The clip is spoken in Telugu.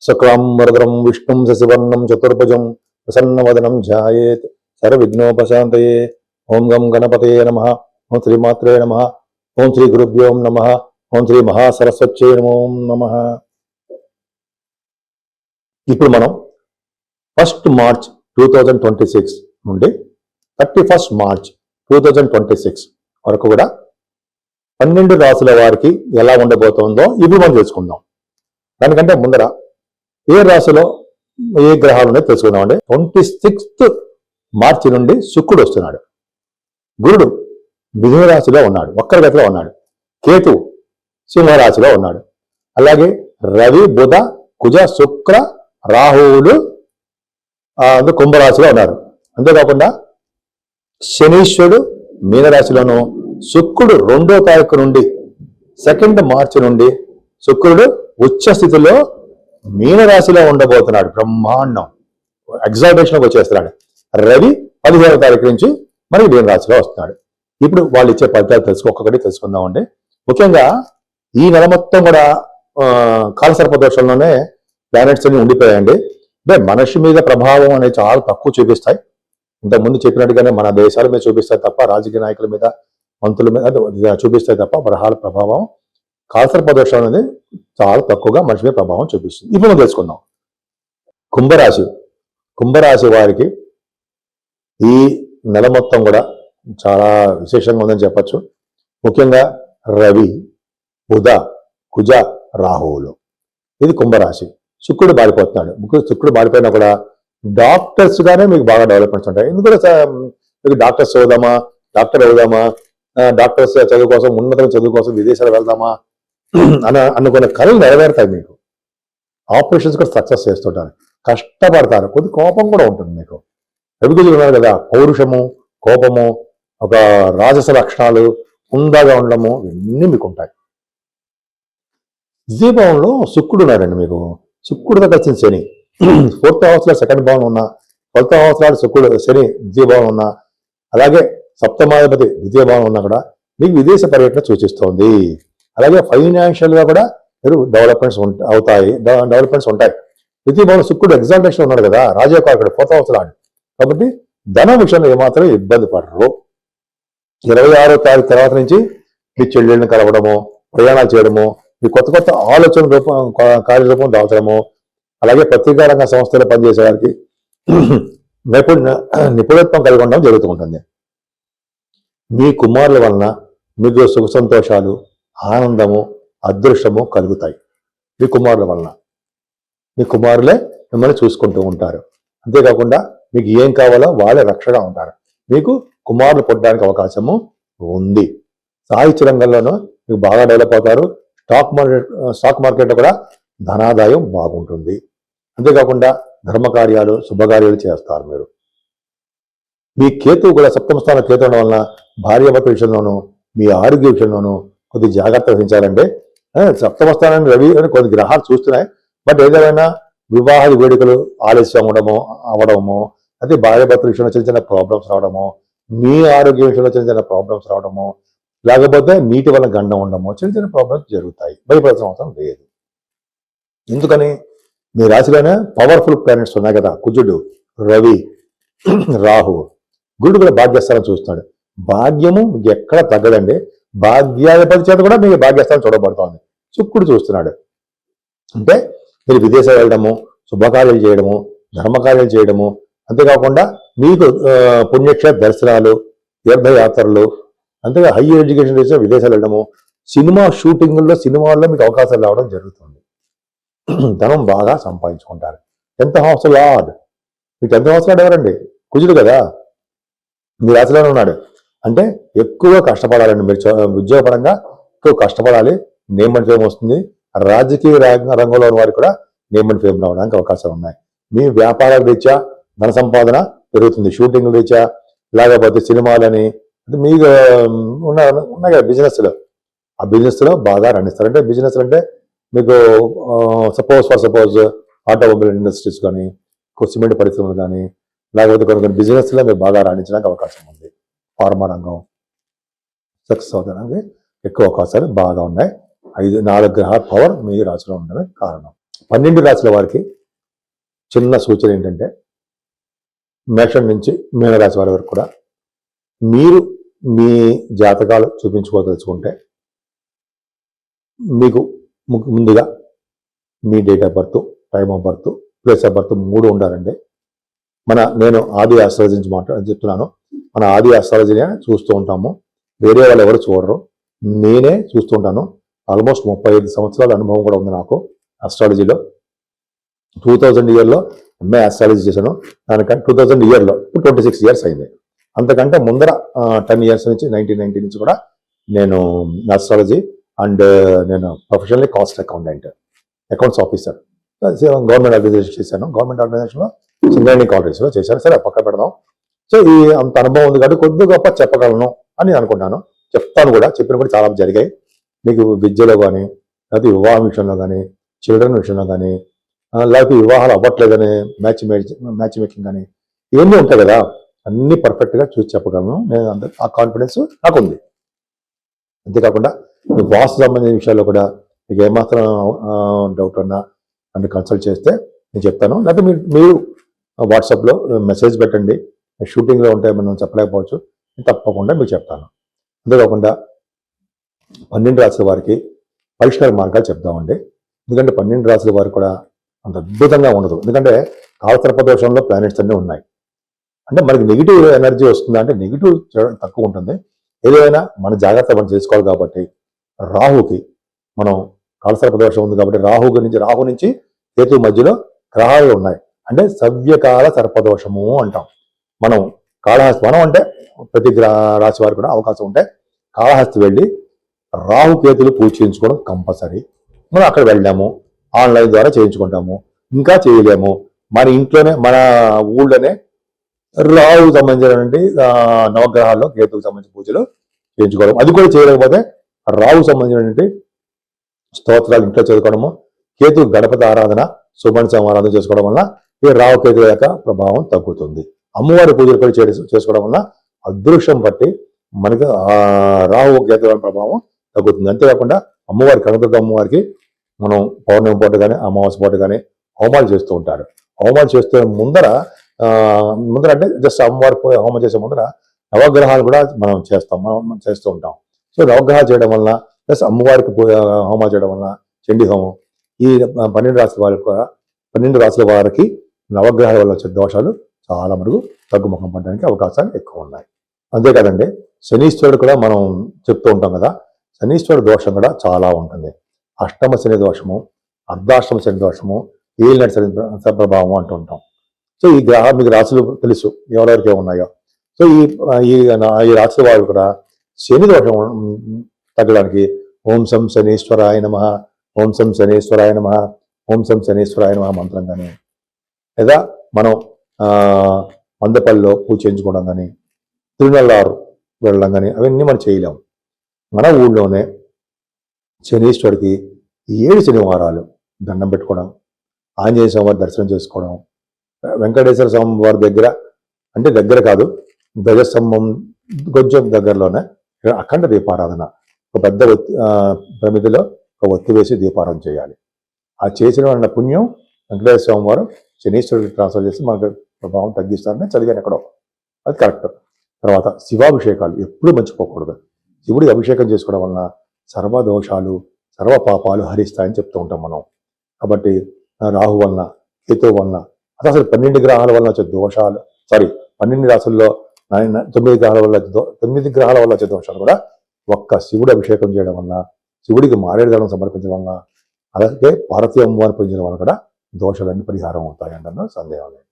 శుక్లాంబరధరం విష్ణుం శశివర్ణం చతుర్భుజం ప్రసన్నవదనం ధ్యాయేత్ సర్వవిఘ్నోపశాంతయే. ఓం గం గణపతయే నమః. ఓం శ్రీమాత్రే నమః. ఓం శ్రీ గురుభ్యో నమః. ఓం శ్రీ మహాసరస్వత్యై నమో నమః. ఇప్పుడు మనం 1 మార్చ్ 2026 నుండి 31 మార్చ్ 2026 వరకు కూడా 12 రాసుల వారికి ఎలా ఉండబోతోందో ఇప్పుడు మనం తెలుసుకుందాం. దానికంటే ముందర ఏ రాశిలో ఏ గ్రహాలు ఉన్నాయో తెలుసుకుందామండి. 26th మార్చి నుండి శుక్రుడు వస్తున్నాడు. గురుడు మిథున రాశిలో ఉన్నాడు, వక్ర గతిలో ఉన్నాడు. కేతు సింహరాశిలో ఉన్నాడు. అలాగే రవి, బుధ, కుజ, శుక్ర, రాహువులు కుంభరాశిలో ఉన్నారు. అంతేకాకుండా శనీశ్వరుడు మీనరాశిలోను, శుక్రుడు 2వ తారీఖు నుండి 2 మార్చి నుండి శుక్రుడు ఉచ్చ స్థితిలో మీనరాశిలో ఉండబోతున్నాడు. బ్రహ్మాండం ఎగ్జాల్టేషన్కి వచ్చేస్తున్నాడు. రవి 15వ తారీఖు నుంచి మనకి మీనరాశిలో వస్తున్నాడు. ఇప్పుడు వాళ్ళు ఇచ్చే ఫలితాలు ఒక్కొక్కటి తెలుసుకుందామండి. ముఖ్యంగా ఈ నెల మొత్తం కూడా కాలసర్పదోషంలోనే ప్లానెట్స్ అన్ని ఉండిపోయాయండి. అంటే మనిషి మీద ప్రభావం అనేది చాలా తక్కువ చూపిస్తాయి. ఇంతకుముందు చెప్పినట్టుగానే మన దేశాల మీద చూపిస్తాయి తప్ప, రాజకీయ నాయకుల మీద, మంత్రుల మీద చూపిస్తాయి తప్ప గ్రహాల ప్రభావం కాలసర్పదోషం అనేది చాలా తక్కువగా మనిషి మీద ప్రభావం చూపిస్తుంది. ఇప్పుడు మనం తెలుసుకుందాం. కుంభరాశి వారికి ఈ నెల మొత్తం కూడా చాలా విశేషంగా ఉందని చెప్పచ్చు. ముఖ్యంగా రవి, బుధ, కుజ, రాహువులు, ఇది కుంభరాశి. శుక్రుడు బారిపోతున్నాడు. శుక్రుడు బారిపోయినా కూడా డాక్టర్స్ గానే మీకు బాగా డెవలప్మెంట్స్ ఉంటాయి. ఎందుకంటే మీకు డాక్టర్స్ చదువుదామా, డాక్టర్ అవుదామా, డాక్టర్స్ చదువు కోసం, ఉన్నతమైన చదువు కోసం విదేశాలు వెళ్దామా అనుకున్న కళలు నెరవేరుతాయి. మీకు ఆపరేషన్స్ కూడా సక్సెస్ చేస్తుంటారు. కష్టపడతారు. కొద్ది కోపం కూడా ఉంటుంది మీకు. రవికుజులు ఉన్నారు కదా, పౌరుషము, కోపము, ఒక రాజస లక్షణాలు, హుందాగా ఉండడము, ఇవన్నీ మీకు ఉంటాయి. ద్విభావంలో శుక్రుడు ఉన్నారండి. మీకు శుక్రుడు దగ్గర వచ్చిన శని 4th హౌస్లో 2nd భావం ఉన్నా, 12th హౌస్లో శుక్రుడు శని ద్విభావం ఉన్నా, అలాగే సప్తమాధిపతి ద్వితీయ భావం ఉన్నా కూడా మీకు విదేశ పర్యటన సూచిస్తోంది. అలాగే ఫైనాన్షియల్ గా కూడా మీరు డెవలప్మెంట్స్ ఉంటాయి. ద్వితీయ భావం శుక్రుడు ఎగ్జాల్టేషన్ ఉన్నాడు కదా, రాజయోగాడు 4th హౌస్లో. కాబట్టి ధన విషయంలో ఏమాత్రం ఇబ్బంది పడరు. 26వ తారీఖు తర్వాత నుంచి మీ చెల్లెళ్ళని కలవడము, ప్రయాణాలు చేయడము, మీ కొత్త కొత్త ఆలోచన కార్యరూపం దాల్చడము, అలాగే పత్రికా రంగ సంస్థలో పనిచేసే వారికి నిపుణత్వం కలిగి ఉండడం జరుగుతూ ఉంటుంది. మీ కుమారుల వలన మీకు సుఖ సంతోషాలు, ఆనందము, అదృష్టము కలుగుతాయి. మీ కుమారుల వలన మీ కుమారులే మిమ్మల్ని చూసుకుంటూ ఉంటారు. అంతేకాకుండా మీకు ఏం కావాలో వాళ్ళే రక్షగా ఉంటారు. మీకు కుమారులు పుట్టడానికి అవకాశము ఉంది. సాహిత్య రంగంలోనూ మీకు బాగా డెవలప్ అవుతారు. స్టాక్ మార్కెట్లో కూడా ధనాదాయం బాగుంటుంది. అంతేకాకుండా ధర్మకార్యాలు, శుభకార్యాలు చేస్తారు. మీరు మీ కేతువు కూడా 7వ స్థానం కేతు ఉండడం వలన భార్యాభర్త విషయంలోనూ, మీ ఆరోగ్య విషయంలోనూ కొద్ది జాగ్రత్త వహించాలంటే. 7వ స్థానాన్ని రవి అని కొన్ని గ్రహాలు చూస్తున్నాయి. బట్ ఏదైనా వివాహ వేడుకలు ఆలస్యం అవడము, అదే భార్యాభర్త విషయంలో చిన్న చిన్న ప్రాబ్లమ్స్ రావడము, మీ ఆరోగ్య విషయంలో చిన్న చిన్న ప్రాబ్లమ్స్ రావడము, లేకపోతే నీటి వల్ల గండం ఉండడము, చిన్న చిన్న ప్రాబ్లమ్స్ జరుగుతాయి. భయపడాల్సిన అవసరం లేదు. ఎందుకని మీ రాశిలోనే పవర్ఫుల్ ప్లానెట్స్ ఉన్నాయి కదా, కుజుడు, రవి, రాహు. గురుడు కూడా భాగ్యస్థానం చూస్తున్నాడు. భాగ్యము మీకు ఎక్కడ తగ్గదండి. భాగ్యాధిపతి చేత కూడా మీకు భాగ్యస్థానం చూడబడుతోంది. శుక్రుడు చూస్తున్నాడు. అంటే మీరు విదేశాలు వెళ్ళడము, శుభకార్యాలు చేయడము, ధర్మకార్యాలు చేయడము, అంతేకాకుండా మీకు పుణ్యక్షేత్ర దర్శనాలు, తీర్థయాత్రలు, అంతేగా హైయర్ ఎడ్యుకేషన్ చేసే విదేశాలు వెళ్ళడము, సినిమా షూటింగుల్లో, సినిమాల్లో మీకు అవకాశాలు రావడం జరుగుతుంది. ధనం బాగా సంపాదించుకుంటారు. 10th హౌస్ లార్డ్, మీ 10th హౌస్ లార్డ్ ఎవరండి? కుజుడు కదా, మీ రాశిలోనే ఉన్నాడు. అంటే ఎక్కువ కష్టపడాలండి. మీరు ఉద్యోగపరంగా ఎక్కువ కష్టపడాలి. నేమ్ అండ్ ఫేమ్ వస్తుంది. రాజకీయ రంగంలో ఉన్న వారికి కూడా నేమ్ అండ్ ఫేమ్ రావడానికి అవకాశాలు ఉన్నాయి. మీ వ్యాపారాల రీత్యా ధన సంపాదన పెరుగుతుంది. షూటింగ్ రీత్యా, లేకపోతే సినిమాలని, అంటే మీకు ఉన్నాయి కదా బిజినెస్లో, ఆ బిజినెస్లో బాగా రాణిస్తారు. అంటే బిజినెస్ అంటే మీకు సపోజ్ ఆటోమొబైల్ ఇండస్ట్రీస్ కానీ, సిమెంట్ పరిశ్రమలు కానీ, లేకపోతే కొన్ని బిజినెస్లో మీరు బాగా రాణించడానికి అవకాశం ఉంది. ఫార్మా రంగం సక్సెస్ అవడానికి ఎక్కువ అవకాశాలు బాగా ఉన్నాయి. 4 గ్రహాల పవర్ మీ రాశిలో ఉండడానికి కారణం. 12 రాశుల వారికి చిన్న సూచన ఏంటంటే, మేషం నుంచి మీనరాశి వారి వరకు కూడా మీరు మీ జాతకాలు చూపించుకోదలుచుకుంటే మీకు ముందుగా మీ date of birth, time of birth, place of birth 3 ఉండాలండి. నేను ఆది ఆస్ట్రాలజీ నుంచి చెప్తున్నాను. మన ఆది ఆస్ట్రాలజీనే చూస్తూ ఉంటాము, వేరే వాళ్ళు ఎవరు చూడరు, నేనే చూస్తూ ఉంటాను. ఆల్మోస్ట్ 35 సంవత్సరాల అనుభవం కూడా ఉంది నాకు ఆస్ట్రాలజీలో. 2000 ఇయర్లో ఎంఏ ఆస్ట్రాలజీ చేశాను. దానికంటే 2000 ఇయర్లో 26 ఇయర్స్ అయింది. అంతకంటే ముందర 10 ఇయర్స్ నుంచి 1990 నుంచి కూడా నేను ఆస్ట్రాలజీ అండ్ నేను professionally cost accounts officer government organization చేశాను. గవర్నమెంట్ ఆర్గనైజేషన్లో సింగరేణి కాలరీస్లో చేశాను. సరే పక్క పెడదాం. సో ఈ అంత అనుభవం ఉంది కాబట్టి కొద్ది గొప్ప చెప్పగలను అని అనుకుంటాను. చెప్తాను కూడా, చెప్పిన కూడా చాలా జరిగాయి. మీకు విద్యలో కానీ, లేకపోతే వివాహం విషయంలో కానీ, చిల్డ్రన్ విషయంలో కానీ, లేకపోతే వివాహాలు అవ్వట్లేదని మ్యాచ్ మేకింగ్ కానీ ఇవన్నీ ఉంటాయి కదా, అన్ని పర్ఫెక్ట్గా చూసి చెప్పగలను. నేను ఆ కాన్ఫిడెన్స్ నాకు ఉంది. అంతేకాకుండా వాస్తు సంబంధించిన విషయాల్లో కూడా మీకు ఏమాత్రం డౌట్ ఉన్నా నన్ను కన్సల్ట్ చేస్తే నేను చెప్తాను. లేకపోతే మీరు వాట్సాప్లో మెసేజ్ పెట్టండి. షూటింగ్లో ఉంటే మనం చెప్పలేకపోవచ్చు, తప్పకుండా మీకు చెప్తాను. అంతేకాకుండా 12 రాశుల వారికి పరిష్కార మార్గాలు చెప్దామండి. ఎందుకంటే 12 రాశుల వారికి కూడా అంత అద్భుతంగా ఉండదు. ఎందుకంటే కాలసర్ప దోషంలో ప్లానెట్స్ అన్నీ ఉన్నాయి. అంటే మనకి నెగిటివ్ ఎనర్జీ వస్తుందా అంటే నెగిటివ్ తక్కువ ఉంటుంది. ఏదైనా మన జాగ్రత్త మనం చేసుకోవాలి. కాబట్టి రాహుకి మనం కాలసర్ప దోషం ఉంది కాబట్టి రాహు నుంచి కేతు మధ్యలో గ్రహాలు ఉన్నాయి. అంటే సవ్యకాల సర్పదోషము అంటాం. మనం అంటే ప్రతి రాశి వారికి కూడా అవకాశం ఉంటే కాళహస్తి వెళ్ళి రాహు కేతులు పూజ చేయించుకోవడం కంపల్సరీ. మనం అక్కడ వెళ్ళాము, ఆన్లైన్ ద్వారా చేయించుకుంటాము. ఇంకా చేయలేము, మన ఇంట్లోనే మన ఊళ్ళోనే రాహుకు సంబంధించినటువంటి నవగ్రహాల్లో కేతుకు సంబంధించిన పూజలు చేయించుకోవడం. అది కూడా చేయలేకపోతే రాహుకు సంబంధించినటువంటి స్తోత్రాలు ఇంట్లో చదువుకోవడము, కేతు గణపతి ఆరాధన, సుబ్రహ్మణ్య ఆరాధన చేసుకోవడం వల్ల ఈ రాహు కేతుల యొక్క ప్రభావం తగ్గుతుంది. అమ్మవారి పూజలు కూడా చేసుకోవడం వల్ల అదృష్టం బట్టి మనకి రాహు కేతుల ప్రభావం తగ్గుతుంది. అంతేకాకుండా కనకదుర్గ అమ్మవారికి మనం పౌర్ణమి పూట కానీ అమావాస్య పూట కానీ హోమాలు చేస్తూ ఉంటారు. హోమాలు చేస్తే ముందర అంటే జస్ట్ అమ్మవారి హోమం చేసే ముందర నవగ్రహాలు కూడా మనం చేస్తూ ఉంటాం. సో నవగ్రహాలు చేయడం వల్ల ప్లస్ అమ్మవారికి హోమాలు చేయడం వల్ల చండీ హోమం ఈ 12 రాశుల వారికి నవగ్రహాల వల్ల వచ్చే దోషాలు చాలా మటుకు తగ్గుముఖం పడడానికి అవకాశాలు ఎక్కువ ఉన్నాయి. అంతేకాదండి, శనీశ్వరుడు కూడా మనం చెప్తూ ఉంటాం కదా, శనీశ్వరుడు దోషం కూడా చాలా ఉంటుంది. అష్టమ శని దోషము, అర్ధాష్టమ శని దోషము, ఏలినాటి శని ప్రభావం అంటూ ఉంటాం. సో ఈ మీకు రాశులు తెలుసు ఎవరెవరికి ఏమున్నాయో. సో ఈ రాశుల వారు కూడా శని దోషం తగ్గడానికి ఓం సం శనీశ్వరాయ నమః, ఓం సం శనీశ్వరాయ నమః, ఓం సం శనీశ్వరాయ నమః మంత్రం కానీ, లేదా మనం మందపల్లిలో పూజ చేయించుకోవడం కానీ, తిరునల్లారు వెళ్ళడం కానీ అవన్నీ మనం చేయలేము. మన ఊళ్ళోనే శనీశ్వరుడికి 7 శనివారాలు దండం పెట్టుకోవడం, ఆంజనేయ స్వామి వారి దర్శనం చేసుకోవడం, వెంకటేశ్వర స్వామి వారి దగ్గర కాదు, ధ్వజస్తంభం కొంచెం దగ్గరలోనే అఖండ దీపారాధన, ఒక పెద్ద ప్రమిదిలో ఒక ఒత్తి వేసి దీపారాధన చేయాలి. ఆ చేసిన పుణ్యం వెంకటేశ్వర స్వామి వారు శనీశ్వరుడికి ట్రాన్స్ఫర్ చేసి మనకు ప్రభావం తగ్గిస్తారని చదివాను ఎక్కడో, అది కరెక్ట్. తర్వాత శివాభిషేకాలు ఎప్పుడు మర్చిపోకూడదు. శివుడికి అభిషేకం చేసుకోవడం వలన సర్వదోషాలు సర్వ పాపాలు హరిస్తాయని చెప్తూ ఉంటాం మనం. కాబట్టి రాహు వలన, కేతు వలన, అసలు 12 గ్రహాల వలన వచ్చే దోషాలు 12 రాశుల్లో 9 గ్రహాల వల్ల వచ్చే దోషాలు కూడా ఒక్క శివుడు అభిషేకం చేయడం వలన, శివుడికి మారేడుదనం సమర్పించడం వలన, అలాగే పార్వతీ అమ్మవారిని పూజించడం వలన కూడా దోషాలన్నీ పరిహారం అవుతాయంటే సందేహం లేదు.